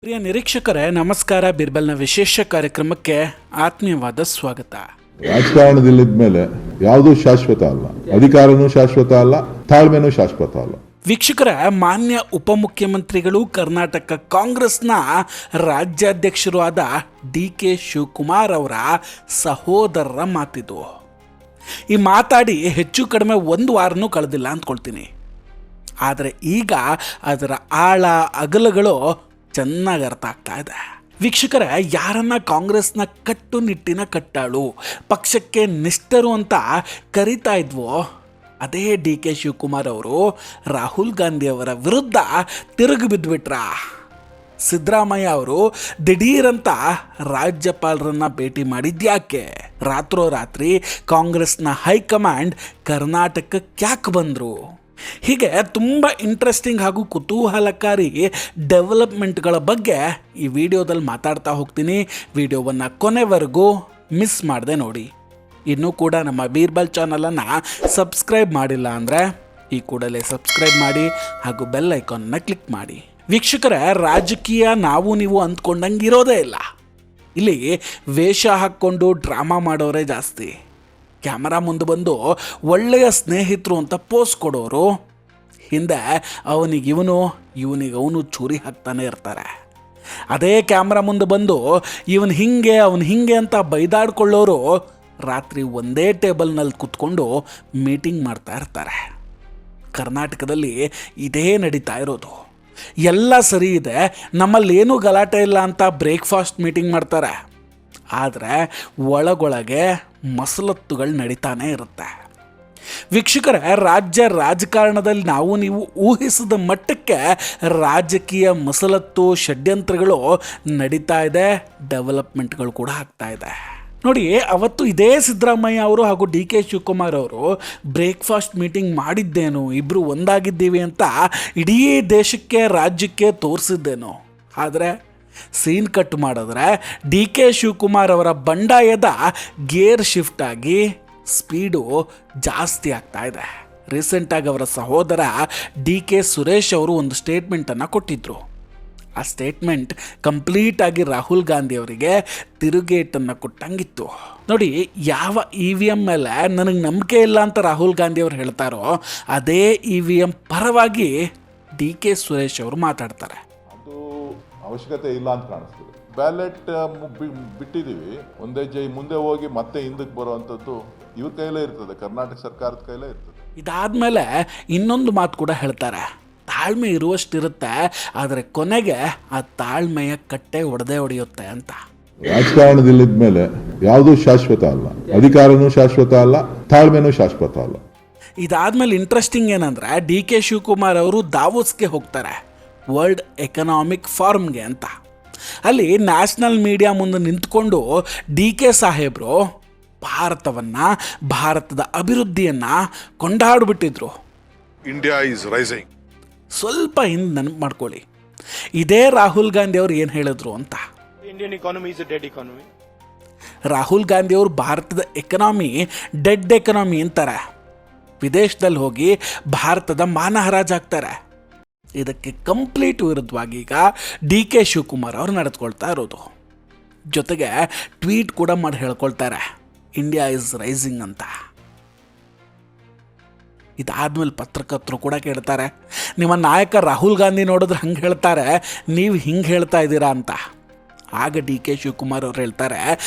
ಪ್ರಿಯ ನಿರೀಕ್ಷಕರೇ ನಮಸ್ಕಾರ. ಬಿರ್ಬಲ್ನ ವಿಶೇಷ ಕಾರ್ಯಕ್ರಮಕ್ಕೆ ಆತ್ಮೀಯವಾದ ಸ್ವಾಗತ. ರಾಜಕಾರಣದಲ್ಲಿದ್ಮೇಲೆ ಯಾವುದೂ ಶಾಶ್ವತ ಅಲ್ಲ, ಅಧಿಕಾರನೂ ಶಾಶ್ವತ ಅಲ್ಲ, ತಾಳ್ಮೆನೂ ಶಾಶ್ವತ ಅಲ್ಲ. ವೀಕ್ಷಕರ, ಮಾನ್ಯ ಉಪಮುಖ್ಯಮಂತ್ರಿಗಳು, ಕರ್ನಾಟಕ ಕಾಂಗ್ರೆಸ್ನ ರಾಜ್ಯಾಧ್ಯಕ್ಷರು ಆದ ಡಿ.ಕೆ. ಶಿವಕುಮಾರ್ ಅವರ ಸಹೋದರರ ಮಾತಿದು. ಈ ಮಾತಾಡಿ ಹೆಚ್ಚು ಕಡಿಮೆ 1 ವಾರನೂ ಕಳೆದಿಲ್ಲ ಅಂದ್ಕೊಳ್ತೀನಿ. ಆದರೆ ಈಗ ಅದರ ಆಳ ಅಗಲಗಳು ಚೆನ್ನಾಗಿ ಅರ್ಥ ಆಗ್ತಾ ಇದೆ. ವೀಕ್ಷಕರ, ಯಾರನ್ನ ಕಾಂಗ್ರೆಸ್ನ ಕಟ್ಟುನಿಟ್ಟಿನ ಕಟ್ಟಾಳು, ಪಕ್ಷಕ್ಕೆ ನಿಷ್ಠರು ಅಂತ ಕರಿತಾ ಇದ್ವೋ ಅದೇ ಡಿ.ಕೆ. ಶಿವಕುಮಾರ್ ಅವರು ರಾಹುಲ್ ಗಾಂಧಿ ಅವರ ವಿರುದ್ಧ ತಿರುಗಿ ಬಿದ್ದುಬಿಟ್ರ. ಸಿದ್ದರಾಮಯ್ಯ ಅವರು ದಿಢೀರಂತ ರಾಜ್ಯಪಾಲರನ್ನ ಭೇಟಿ ಮಾಡಿದ್ಯಾಕೆ? ರಾತ್ರೋರಾತ್ರಿ ಕಾಂಗ್ರೆಸ್ನ ಹೈಕಮಾಂಡ್ ಕರ್ನಾಟಕಕ್ಕೆ ಯಾಕೆ ಬಂದರು? ಹೀಗೆ ತುಂಬ ಇಂಟ್ರೆಸ್ಟಿಂಗ್ ಹಾಗೂ ಕುತೂಹಲಕಾರಿ ಡೆವಲಪ್ಮೆಂಟ್ಗಳ ಬಗ್ಗೆ ಈ ವಿಡಿಯೋದಲ್ಲಿ ಮಾತಾಡ್ತಾ ಹೋಗ್ತೀನಿ. ವಿಡಿಯೋವನ್ನು ಕೊನೆವರೆಗೂ ಮಿಸ್ ಮಾಡದೆ ನೋಡಿ. ಇನ್ನೂ ಕೂಡ ನಮ್ಮ ಬೀರ್ಬಲ್ ಚಾನಲನ್ನು ಸಬ್ಸ್ಕ್ರೈಬ್ ಮಾಡಿಲ್ಲ ಅಂದರೆ ಈ ಕೂಡಲೇ ಸಬ್ಸ್ಕ್ರೈಬ್ ಮಾಡಿ ಹಾಗೂ ಬೆಲ್ ಐಕಾನ್ನ ಕ್ಲಿಕ್ ಮಾಡಿ. ವೀಕ್ಷಕರೇ, ರಾಜಕೀಯ ನಾವು ನೀವು ಅಂದ್ಕೊಂಡಂಗೆ ಇರೋದೇ ಇಲ್ಲ. ಇಲ್ಲಿ ವೇಷ ಹಾಕ್ಕೊಂಡು ಡ್ರಾಮಾ ಮಾಡೋರೇ ಜಾಸ್ತಿ. ಕ್ಯಾಮರಾ ಮುಂದೆ ಬಂದು ಒಳ್ಳೆಯ ಸ್ನೇಹಿತರು ಅಂತ ಪೋಸ್ ಕೊಡೋರು ಹಿಂದೆ ಅವನಿಗೆ ಅವನು ಚೂರಿ ಹಾಕ್ತಾನೆ ಇರ್ತಾರೆ. ಅದೇ ಕ್ಯಾಮ್ರಾ ಮುಂದೆ ಬಂದು ಅವನು ಹಿಂಗೆ ಅಂತ ಬೈದಾಡ್ಕೊಳ್ಳೋರು ರಾತ್ರಿ ಒಂದೇ ಟೇಬಲ್ನಲ್ಲಿ ಕೂತ್ಕೊಂಡು ಮೀಟಿಂಗ್ ಮಾಡ್ತಾ ಇರ್ತಾರೆ. ಕರ್ನಾಟಕದಲ್ಲಿ ಇದೇ ನಡೀತಾ ಇರೋದು. ಎಲ್ಲ ಸರಿ ಇದೆ, ನಮ್ಮಲ್ಲೇನೂ ಗಲಾಟೆ ಇಲ್ಲ ಅಂತ ಬ್ರೇಕ್ಫಾಸ್ಟ್ ಮೀಟಿಂಗ್ ಮಾಡ್ತಾರೆ. ಆದರೆ ಒಳಗೊಳಗೆ ಮಸಲತ್ತುಗಳು ನಡೀತಾನೆ ಇರುತ್ತೆ. ವೀಕ್ಷಕರೇ, ರಾಜಕಾರಣದಲ್ಲಿ ನಾವು ನೀವು ಊಹಿಸಿದ ಮಟ್ಟಕ್ಕೆ ರಾಜಕೀಯ ಮಸಲತ್ತು ಷಡ್ಯಂತ್ರಗಳು ನಡೀತಾ ಇದೆ, ಡೆವಲಪ್ಮೆಂಟ್ಗಳು ಕೂಡ ಆಗ್ತಾ ಇದೆ. ನೋಡಿ, ಅವತ್ತು ಇದೇ ಸಿದ್ದರಾಮಯ್ಯ ಅವರು ಹಾಗೂ ಡಿ.ಕೆ. ಶಿವಕುಮಾರ್ ಅವರು ಬ್ರೇಕ್ಫಾಸ್ಟ್ ಮೀಟಿಂಗ್ ಮಾಡಿದ್ದೇನು, ಇಬ್ಬರು ಒಂದಾಗಿದ್ದೀವಿ ಅಂತ ಇಡೀ ದೇಶಕ್ಕೆ ರಾಜ್ಯಕ್ಕೆ ತೋರಿಸಿದ್ದೇನು. ಆದರೆ ಸೀನ್ ಕಟ್ ಮಾಡಿದ್ರೆ ಡಿ.ಕೆ. ಶಿವಕುಮಾರ್ ಅವರ ಬಂಡಾಯದ ಗೇರ್ ಶಿಫ್ಟ್ ಆಗಿ ಸ್ಪೀಡು ಜಾಸ್ತಿ ಆಗ್ತಾ ಇದೆ. ರೀಸೆಂಟಾಗಿ ಅವರ ಸಹೋದರ ಡಿ.ಕೆ. ಸುರೇಶ್ ಅವರು ಒಂದು ಸ್ಟೇಟ್ಮೆಂಟನ್ನು ಕೊಟ್ಟಿದ್ದರು. ಆ ಸ್ಟೇಟ್ಮೆಂಟ್ ಕಂಪ್ಲೀಟಾಗಿ ರಾಹುಲ್ ಗಾಂಧಿ ಅವರಿಗೆ ತಿರುಗೇಟನ್ನು ಕೊಟ್ಟಂಗಿತ್ತು. ನೋಡಿ, ಯಾವ EVM ಮೇಲೆ ನನಗೆ ನಂಬಿಕೆ ಇಲ್ಲ ಅಂತ ರಾಹುಲ್ ಗಾಂಧಿ ಅವರು ಹೇಳ್ತಾರೋ ಅದೇ EVM ಪರವಾಗಿ ಡಿ.ಕೆ. ಸುರೇಶ್ ಅವರು ಮಾತಾಡ್ತಾರೆ. ಅವಶ್ಯಕತೆ ಇಲ್ಲ ಅಂತ ಕಾಣಿಸ್ತದೆ. ಬ್ಯಾಲೆಟ್ ಬಿಟ್ಟಿದ್ದೀವಿ, ಒಂದೇ ಮುಂದೆ ಹೋಗಿ ಮತ್ತೆ ಹಿಂದಕ್ಕೆ ಬರುವಂಥದ್ದು ಇವ್ರ ಕೈಲೇ ಇರ್ತದೆ, ಕರ್ನಾಟಕ ಸರ್ಕಾರದ ಕೈಲೇ ಇರ್ತದೆ. ಇದಾದ್ಮೇಲೆ ಇನ್ನೊಂದು ಮಾತು ಕೂಡ ಹೇಳ್ತಾರೆ. ತಾಳ್ಮೆ ಇರುವಷ್ಟಿರುತ್ತೆ, ಆದರೆ ಕೊನೆಗೆ ಆ ತಾಳ್ಮೆಯ ಕಟ್ಟೆ ಹೊಡೆಯುತ್ತೆ ಅಂತ. ರಾಜಕಾರಣದಲ್ಲಿದ್ಮೇಲೆ ಯಾವುದೂ ಶಾಶ್ವತ ಅಲ್ಲ, ಅಧಿಕಾರನೂ ಶಾಶ್ವತ ಅಲ್ಲ, ತಾಳ್ಮೆನೂ ಶಾಶ್ವತ ಅಲ್ಲ. ಇದಾದ್ಮೇಲೆ ಇಂಟ್ರೆಸ್ಟಿಂಗ್ ಏನಂದ್ರೆ ಡಿ.ಕೆ. ಶಿವಕುಮಾರ್ ಅವರು ದಾವೋಸ್ಗೆ ಹೋಗ್ತಾರೆ, ವರ್ಲ್ಡ್ ಎಕನಾಮಿಕ್ ಫಾರಮ್ಗೆ ಅಂತ. ಅಲ್ಲಿ ನ್ಯಾಷನಲ್ ಮೀಡಿಯಾ ಮುಂದೆ ನಿಂತ್ಕೊಂಡು ಡಿ.ಕೆ. ಸಾಹೇಬರು ಭಾರತದ ಅಭಿವೃದ್ಧಿಯನ್ನು ಕೊಂಡಾಡ್ಬಿಟ್ಟಿದ್ರು. India is rising. ಸ್ವಲ್ಪ ಹಿಂದೆ ನೆನಪು ಮಾಡ್ಕೊಳ್ಳಿ, ಇದೇ ರಾಹುಲ್ ಗಾಂಧಿ ಅವರು ಏನು ಹೇಳಿದ್ರು ಅಂತ. Indian economy is A dead economy. Rahul Gandhi ಅವರು ಭಾರತದ ಎಕನಾಮಿ ಡೆಡ್ ಎಕನಾಮಿ ಅಂತಾರೆ. ವಿದೇಶದಲ್ಲಿ ಹೋಗಿ ಭಾರತದ ಮಾನಹರಾಜಾಗ್ತಾರೆ. ಇದಕ್ಕೆ ಕಂಪ್ಲೀಟ್ ವಿರುದ್ಧವಾಗಿ ಈಗ ಡಿ.ಕೆ. ಶಿವಕುಮಾರ್ ಅವರು ನಡೆದುಕೊಳ್ತಾ ಇರೋದು. ಜೊತೆಗೆ ಟ್ವೀಟ್ ಕೂಡ ಮಾಡಿ ಹೇಳ್ಕೊಳ್ತಾರೆ, ಇಂಡಿಯಾ ಇಸ್ ರೈಸಿಂಗ್ ಅಂತ. ಇದಾದ್ಮೇಲೆ ಪತ್ರಕರ್ತರು ಕೂಡ ಕೇಳ್ತಾರೆ, ನಿಮ್ಮ ನಾಯಕ ರಾಹುಲ್ ಗಾಂಧಿ ನೋಡಿದ್ರೆ ಹಂಗೆ ಹೇಳ್ತಾರೆ, ನೀವು ಹಿಂಗೆ ಹೇಳ್ತಾ ಇದ್ದೀರಾ ಅಂತ. ಆಗ ಡಿ.ಕೆ. ಶಿವಕುಮಾರ್ ಅವರು ಹೇಳ್ತಾರೆ,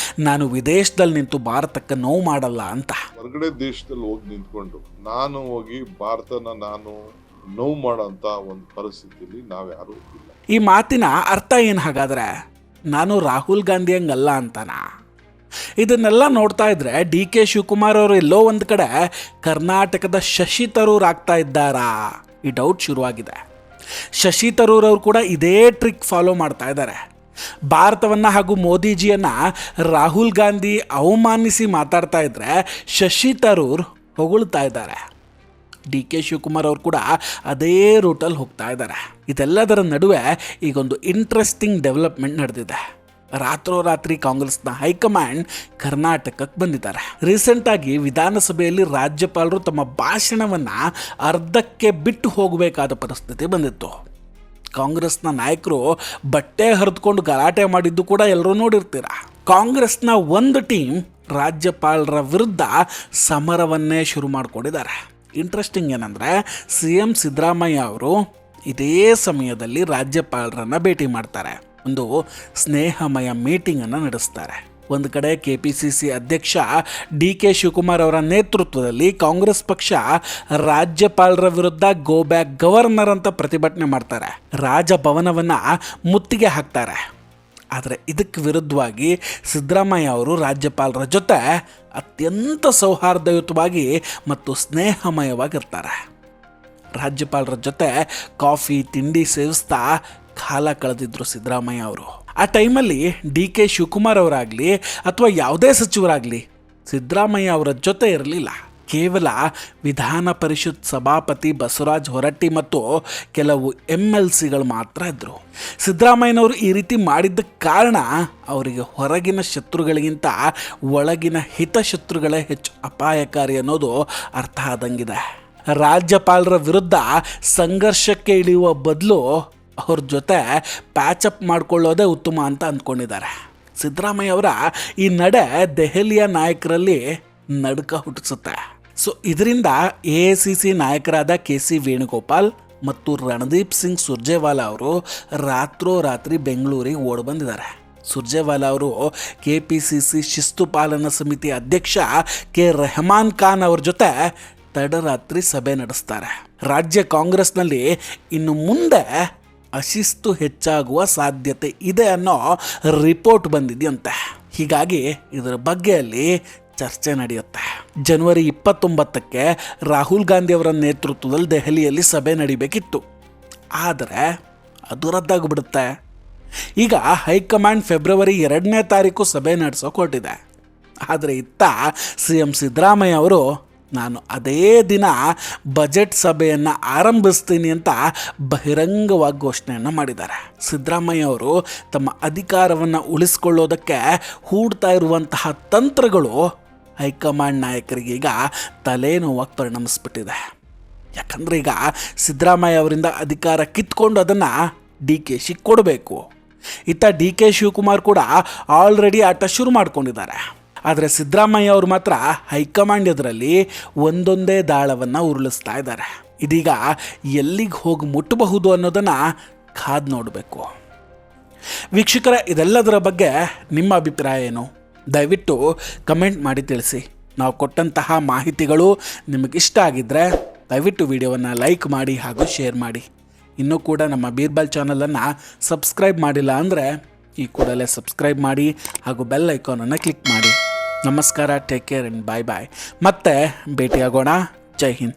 ನಾನು ವಿದೇಶದಲ್ಲಿ ನಿಂತು ಭಾರತಕ್ಕೆ ನೋವು ಮಾಡಲ್ಲ ಅಂತ. ಹೊರಗಡೆ ದೇಶದಲ್ಲಿ ಹೋಗಿ ನಿಂತ್ಕೊಂಡು ನಾನು ಹೋಗಿ ಭಾರತನ ನಾನು ನೋವು ಮಾಡೋಂಥ ಒಂದು ಪರಿಸ್ಥಿತಿಯಲ್ಲಿ ನಾವ್ಯಾರೂ ಇಲ್ಲ. ಈ ಮಾತಿನ ಅರ್ಥ ಏನು ಹಾಗಾದ್ರೆ? ನಾನು ರಾಹುಲ್ ಗಾಂಧಿ ಹಂಗಲ್ಲ ಅಂತಾನ? ಇದನ್ನೆಲ್ಲ ನೋಡ್ತಾ ಇದ್ರೆ ಡಿ.ಕೆ. ಶಿವಕುಮಾರ್ ಅವರು ಎಲ್ಲೋ ಒಂದು ಕಡೆ ಕರ್ನಾಟಕದ ಶಶಿ ತರೂರ್ ಆಗ್ತಾ ಇದ್ದಾರಾ? ಈ ಡೌಟ್ ಶುರುವಾಗಿದೆ. ಶಶಿ ತರೂರ್ ಅವರು ಕೂಡ ಇದೇ ಟ್ರಿಕ್ ಫಾಲೋ ಮಾಡ್ತಾ ಇದ್ದಾರೆ. ಭಾರತವನ್ನು ಹಾಗೂ ಮೋದಿಜಿಯನ್ನು ರಾಹುಲ್ ಗಾಂಧಿ ಅವಮಾನಿಸಿ ಮಾತಾಡ್ತಾ ಇದ್ರೆ ಶಶಿ ತರೂರ್ ಹೊಗಳ್ತಾ ಇದ್ದಾರೆ. ಡಿ.ಕೆ. ಶಿವಕುಮಾರ್ ಅವರು ಕೂಡ ಅದೇ ರೂಟಲ್ಲಿ ಹೋಗ್ತಾ ಇದ್ದಾರೆ. ಇದೆಲ್ಲದರ ನಡುವೆ ಈಗೊಂದು ಇಂಟ್ರೆಸ್ಟಿಂಗ್ ಡೆವಲಪ್ಮೆಂಟ್ ನಡೆದಿದೆ. ರಾತ್ರೋರಾತ್ರಿ ಕಾಂಗ್ರೆಸ್ನ ಹೈಕಮಾಂಡ್ ಕರ್ನಾಟಕಕ್ಕೆ ಬಂದಿದ್ದಾರೆ. ರೀಸೆಂಟಾಗಿ ವಿಧಾನಸಭೆಯಲ್ಲಿ ರಾಜ್ಯಪಾಲರು ತಮ್ಮ ಭಾಷಣವನ್ನು ಅರ್ಧಕ್ಕೆ ಬಿಟ್ಟು ಹೋಗಬೇಕಾದ ಪರಿಸ್ಥಿತಿ ಬಂದಿತ್ತು. ಕಾಂಗ್ರೆಸ್ನ ನಾಯಕರು ಬಟ್ಟೆ ಹರಿದುಕೊಂಡು ಗಲಾಟೆ ಮಾಡಿದ್ದು ಕೂಡ ಎಲ್ಲರೂ ನೋಡಿರ್ತೀರ. ಕಾಂಗ್ರೆಸ್ನ ಒಂದು ಟೀಮ್ ರಾಜ್ಯಪಾಲರ ವಿರುದ್ಧ ಸಮರವನ್ನೇ ಶುರು ಮಾಡಿಕೊಂಡಿದ್ದಾರೆ. ಇಂಟ್ರೆಸ್ಟಿಂಗ್ ಏನಂದರೆ CM ಸಿದ್ದರಾಮಯ್ಯ ಅವರು ಇದೇ ಸಮಯದಲ್ಲಿ ರಾಜ್ಯಪಾಲರನ್ನು ಭೇಟಿ ಮಾಡ್ತಾರೆ. ಒಂದು ಸ್ನೇಹಮಯ ಮೀಟಿಂಗನ್ನು ನಡೆಸ್ತಾರೆ. ಒಂದು ಕಡೆ KPCC ಅಧ್ಯಕ್ಷ DK ಶಿವಕುಮಾರ್ ಅವರ ನೇತೃತ್ವದಲ್ಲಿ ಕಾಂಗ್ರೆಸ್ ಪಕ್ಷ ರಾಜ್ಯಪಾಲರ ವಿರುದ್ಧ ಗೋ ಬ್ಯಾಕ್ ಗವರ್ನರ್ ಅಂತ ಪ್ರತಿಭಟನೆ ಮಾಡ್ತಾರೆ. ರಾಜಭವನವನ್ನು ಮುತ್ತಿಗೆ ಹಾಕ್ತಾರೆ. ಆದರೆ ಇದಕ್ಕೆ ವಿರುದ್ಧವಾಗಿ ಸಿದ್ದರಾಮಯ್ಯ ಅವರು ರಾಜ್ಯಪಾಲರ ಜೊತೆ ಅತ್ಯಂತ ಸೌಹಾರ್ದಯುತವಾಗಿ ಮತ್ತು ಸ್ನೇಹಮಯವಾಗಿರ್ತಾರೆ. ರಾಜ್ಯಪಾಲರ ಜೊತೆ ಕಾಫಿ ತಿಂಡಿ ಸೇವಿಸ್ತಾ ಕಾಲ ಕಳೆದಿದ್ರು ಸಿದ್ದರಾಮಯ್ಯ ಅವರು. ಆ ಟೈಮಲ್ಲಿ DK ಶಿವಕುಮಾರ್ ಅವರಾಗಲಿ ಅಥವಾ ಯಾವುದೇ ಸಚಿವರಾಗಲಿ ಸಿದ್ದರಾಮಯ್ಯ ಅವರ ಜೊತೆ ಇರಲಿಲ್ಲ. ಕೇವಲ ವಿಧಾನ ಪರಿಷತ್ ಸಭಾಪತಿ ಬಸವರಾಜ ಹೊರಟ್ಟಿ ಮತ್ತು ಕೆಲವು MLCಗಳು ಮಾತ್ರ ಇದ್ದರು. ಸಿದ್ದರಾಮಯ್ಯನವರು ಈ ರೀತಿ ಮಾಡಿದ್ದ ಕಾರಣ ಅವರಿಗೆ ಹೊರಗಿನ ಶತ್ರುಗಳಿಗಿಂತ ಒಳಗಿನ ಹಿತಶತ್ರುಗಳೇ ಹೆಚ್ಚು ಅಪಾಯಕಾರಿ ಅನ್ನೋದು ಅರ್ಥ ಆದಂಗಿದೆ. ರಾಜ್ಯಪಾಲರ ವಿರುದ್ಧ ಸಂಘರ್ಷಕ್ಕೆ ಇಳಿಯುವ ಬದಲು ಅವ್ರ ಜೊತೆ ಪ್ಯಾಚಪ್ ಮಾಡ್ಕೊಳ್ಳೋದೇ ಉತ್ತಮ ಅಂತ ಅಂದ್ಕೊಂಡಿದ್ದಾರೆ. ಸಿದ್ದರಾಮಯ್ಯ ಅವರ ಈ ನಡೆ ದೆಹಲಿಯ ನಾಯಕರಲ್ಲಿ ನಡುಕ ಹುಟ್ಟಿಸುತ್ತೆ. ಸೊ ಇದರಿಂದ AICC ನಾಯಕರಾದ KC ವೇಣುಗೋಪಾಲ್ ಮತ್ತು ರಣದೀಪ್ ಸಿಂಗ್ ಸುರ್ಜೇವಾಲಾ ಅವರು ರಾತ್ರೋರಾತ್ರಿ ಬೆಂಗಳೂರಿಗೆ ಓಡಿ ಬಂದಿದ್ದಾರೆ. ಸುರ್ಜೇವಾಲಾ ಅವರು KPCC ಶಿಸ್ತು ಪಾಲನಾ ಸಮಿತಿ ಅಧ್ಯಕ್ಷ K ರೆಹಮಾನ್ ಖಾನ್ ಅವ್ರ ಜೊತೆ ತಡರಾತ್ರಿ ಸಭೆ ನಡೆಸ್ತಾರೆ. ರಾಜ್ಯ ಕಾಂಗ್ರೆಸ್ನಲ್ಲಿ ಇನ್ನು ಮುಂದೆ ಅಶಿಸ್ತು ಹೆಚ್ಚಾಗುವ ಸಾಧ್ಯತೆ ಇದೆ ಅನ್ನೋ ರಿಪೋರ್ಟ್ ಬಂದಿದೆಯಂತೆ. ಹೀಗಾಗಿ ಇದರ ಬಗ್ಗೆ ಅಲ್ಲಿ ಚರ್ಚೆ ನಡೆಯುತ್ತೆ. ಜನವರಿ 29ಕ್ಕೆ ರಾಹುಲ್ ಗಾಂಧಿ ಅವರ ನೇತೃತ್ವದಲ್ಲಿ ದೆಹಲಿಯಲ್ಲಿ ಸಭೆ ನಡಿಬೇಕಿತ್ತು. ಆದರೆ ಅದು ರದ್ದಾಗಿಬಿಡುತ್ತೆ. ಈಗ ಹೈಕಮಾಂಡ್ ಫೆಬ್ರವರಿ 2ನೇ ತಾರೀಕು ಸಭೆ ನಡೆಸೋಕೆ ಹೊರಟಿದೆ. ಆದರೆ ಇತ್ತ CM ಸಿದ್ದರಾಮಯ್ಯ ಅವರು ನಾನು ಅದೇ ದಿನ ಬಜೆಟ್ ಸಭೆಯನ್ನು ಆರಂಭಿಸ್ತೀನಿ ಅಂತ ಬಹಿರಂಗವಾಗಿ ಘೋಷಣೆಯನ್ನು ಮಾಡಿದ್ದಾರೆ. ಸಿದ್ದರಾಮಯ್ಯ ಅವರು ತಮ್ಮ ಅಧಿಕಾರವನ್ನು ಉಳಿಸ್ಕೊಳ್ಳೋದಕ್ಕೆ ಹೂಡ್ತಾ ಇರುವಂತಹ ತಂತ್ರಗಳು ಹೈಕಮಾಂಡ್ ನಾಯಕರಿಗೆ ಈಗ ತಲೆನೋವಾಗಿ ಪರಿಣಮಿಸ್ಬಿಟ್ಟಿದೆ. ಯಾಕಂದರೆ ಈಗ ಸಿದ್ದರಾಮಯ್ಯ ಅವರಿಂದ ಅಧಿಕಾರ ಕಿತ್ಕೊಂಡು ಅದನ್ನು DKC ಕೊಡಬೇಕು. ಇತ್ತ DK ಶಿವಕುಮಾರ್ ಕೂಡ ಆಲ್ರೆಡಿ ಆಟ ಶುರು ಮಾಡ್ಕೊಂಡಿದ್ದಾರೆ. ಆದರೆ ಸಿದ್ದರಾಮಯ್ಯ ಅವರು ಮಾತ್ರ ಹೈಕಮಾಂಡ್ ಎದುರಲ್ಲಿ ಒಂದೊಂದೇ ದಾಳವನ್ನು ಉರುಳಿಸ್ತಾ ಇದ್ದಾರೆ. ಇದೀಗ ಎಲ್ಲಿಗೆ ಹೋಗಿ ಮುಟ್ಟಬಹುದು ಅನ್ನೋದನ್ನು ಕಾದು ನೋಡಬೇಕು. ವೀಕ್ಷಕರೇ, ಇದೆಲ್ಲದರ ಬಗ್ಗೆ ನಿಮ್ಮ ಅಭಿಪ್ರಾಯ ಏನು? ದಯವಿಟ್ಟು ಕಮೆಂಟ್ ಮಾಡಿ ತಿಳಿಸಿ. ನಾವು ಕೊಟ್ಟಂತಹ ಮಾಹಿತಿಗಳು ನಿಮಗಿಷ್ಟ ಆಗಿದ್ದರೆ ದಯವಿಟ್ಟು ವಿಡಿಯೋವನ್ನು ಲೈಕ್ ಮಾಡಿ ಹಾಗೂ ಶೇರ್ ಮಾಡಿ. ಇನ್ನೂ ಕೂಡ ನಮ್ಮ ಬೀರ್ಬಲ್ ಚಾನಲನ್ನು ಸಬ್ಸ್ಕ್ರೈಬ್ ಮಾಡಿಲ್ಲ ಅಂದರೆ ಈ ಕೂಡಲೇ ಸಬ್ಸ್ಕ್ರೈಬ್ ಮಾಡಿ ಹಾಗೂ ಬೆಲ್ ಐಕಾನನ್ನು ಕ್ಲಿಕ್ ಮಾಡಿ. ನಮಸ್ಕಾರ, ಟೇಕ್ ಕೇರ್ ಆ್ಯಂಡ್ ಬಾಯ್ ಬಾಯ್. ಮತ್ತೆ ಭೇಟಿಯಾಗೋಣ. ಜೈ ಹಿಂದ್.